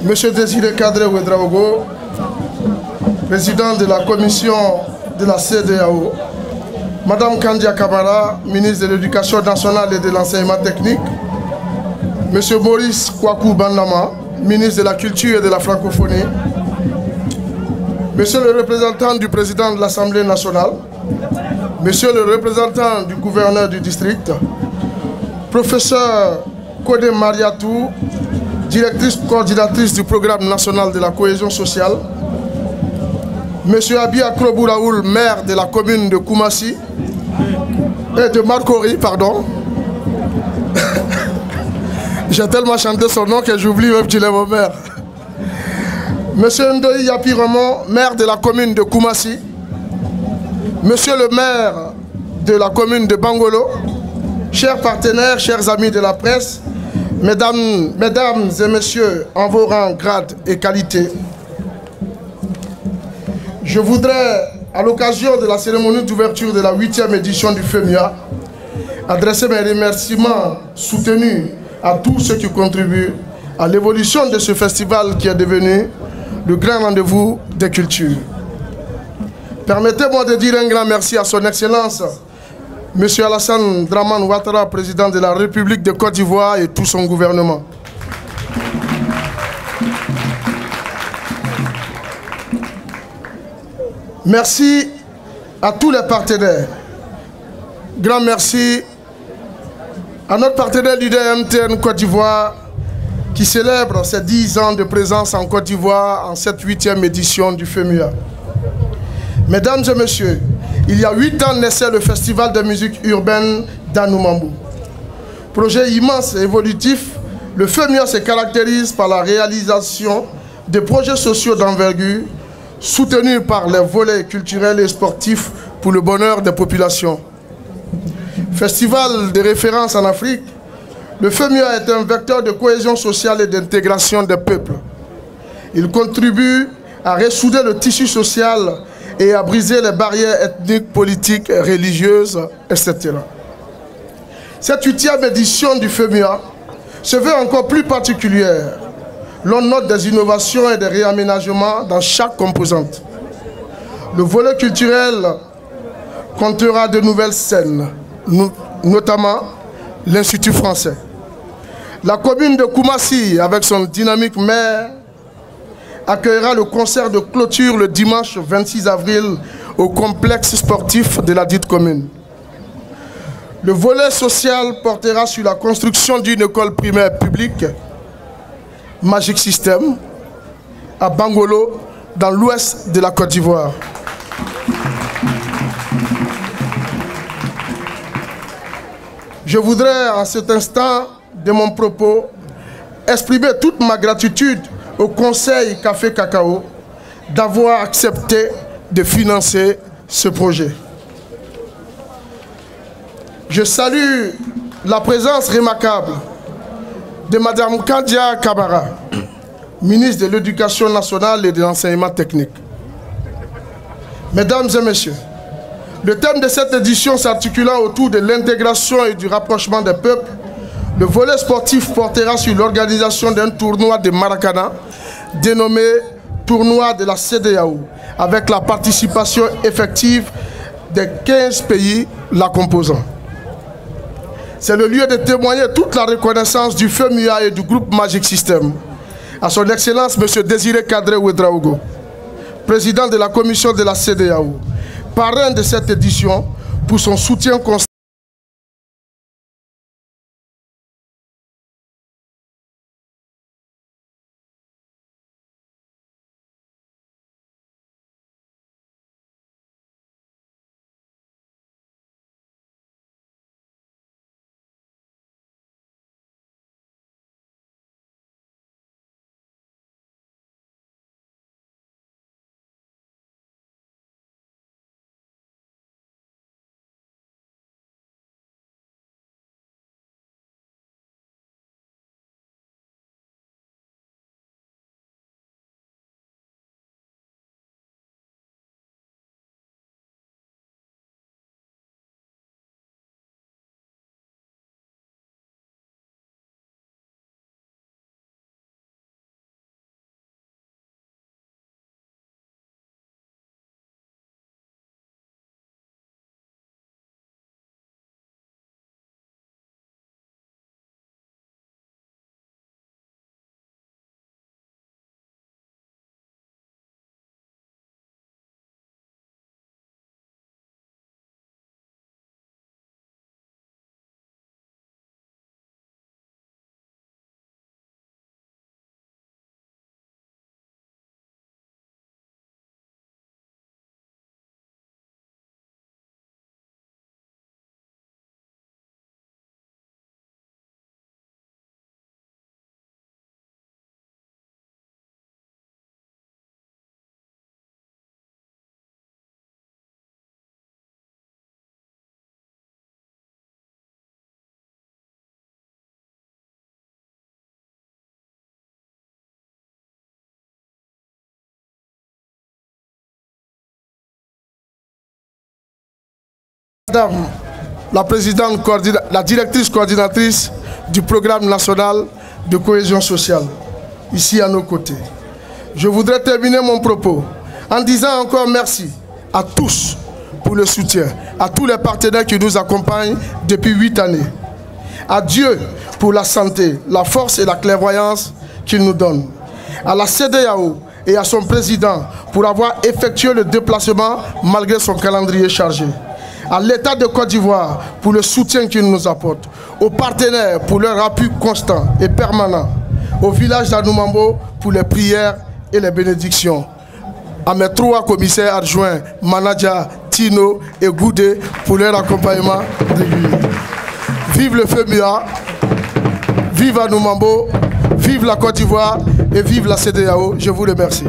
Monsieur Désiré Kadre Ouedraogo, président de la commission de la CEDEAO, Madame Kandia Kamara, ministre de l'Éducation nationale et de l'enseignement technique, Monsieur Maurice Kwaku Bandama, ministre de la Culture et de la Francophonie, Monsieur le représentant du président de l'Assemblée nationale, Monsieur le représentant du gouverneur du district, Professeur Kodé Mariatou, directrice coordinatrice du programme national de la cohésion sociale, Monsieur Abia Krobouraoul, maire de la commune de Koumassi, et de Marcory, pardon. J'ai tellement chanté son nom que j'oublie même qu'il est mon maire. Monsieur Ndoyi Yapi Ramon, maire de la commune de Koumassi, Monsieur le maire de la commune de Bangolo, chers partenaires, chers amis de la presse, mesdames et messieurs en vos rangs, grades et qualités, je voudrais, à l'occasion de la cérémonie d'ouverture de la 8e édition du FEMIA, adresser mes remerciements soutenus à tous ceux qui contribuent à l'évolution de ce festival qui est devenu le grand rendez-vous des cultures. Permettez-moi de dire un grand merci à son Excellence, M. Alassane Dramane Ouattara, président de la République de Côte d'Ivoire et tout son gouvernement. Merci à tous les partenaires. Grand merci à notre partenaire leader MTN Côte d'Ivoire qui célèbre ses 10 ans de présence en Côte d'Ivoire en cette 8e édition du FEMIA. Mesdames et messieurs, il y a 8 ans naissait le Festival de musique urbaine d'Anoumambou. Projet immense et évolutif, le FEMIA se caractérise par la réalisation de projets sociaux d'envergure soutenus par les volets culturels et sportifs pour le bonheur des populations. Festival de référence en Afrique, le FEMIA est un vecteur de cohésion sociale et d'intégration des peuples. Il contribue à ressouder le tissu social et à briser les barrières ethniques, politiques, religieuses, etc. Cette 8e édition du FEMIA se veut encore plus particulière. L'on note des innovations et des réaménagements dans chaque composante. Le volet culturel comptera de nouvelles scènes, notamment l'Institut français. La commune de Koumassi, avec son dynamique maire, accueillera le concert de clôture le dimanche 26 avril au complexe sportif de la dite commune. Le volet social portera sur la construction d'une école primaire publique, Magic System, à Bangolo, dans l'ouest de la Côte d'Ivoire. Je voudrais, en cet instant de mon propos, exprimer toute ma gratitude au Conseil Café Cacao d'avoir accepté de financer ce projet. Je salue la présence remarquable de Mme Kandia Kamara, ministre de l'Éducation nationale et de l'enseignement technique. Mesdames et messieurs, le thème de cette édition s'articulant autour de l'intégration et du rapprochement des peuples, le volet sportif portera sur l'organisation d'un tournoi de Maracana dénommé Tournoi de la CEDEAO, avec la participation effective des 15 pays la composant. C'est le lieu de témoigner toute la reconnaissance du FEMIA et du groupe Magic System à son Excellence M. Désiré Kadre Ouedraogo, président de la commission de la CEDEAO, parrain de cette édition, pour son soutien constant. Madame la directrice coordinatrice du programme national de cohésion sociale, ici à nos côtés. Je voudrais terminer mon propos en disant encore merci à tous pour le soutien, à tous les partenaires qui nous accompagnent depuis 8 années. À Dieu pour la santé, la force et la clairvoyance qu'il nous donne. À la CEDEAO et à son président pour avoir effectué le déplacement malgré son calendrier chargé. À l'État de Côte d'Ivoire pour le soutien qu'il nous apporte. Aux partenaires pour leur appui constant et permanent. Au village d'Anoumambo pour les prières et les bénédictions. À mes 3 commissaires adjoints, Manadia, Tino et Goudé pour leur accompagnement régulier. Vive le FEMUA, vive Anoumambo, vive la Côte d'Ivoire et vive la CEDEAO. Je vous remercie.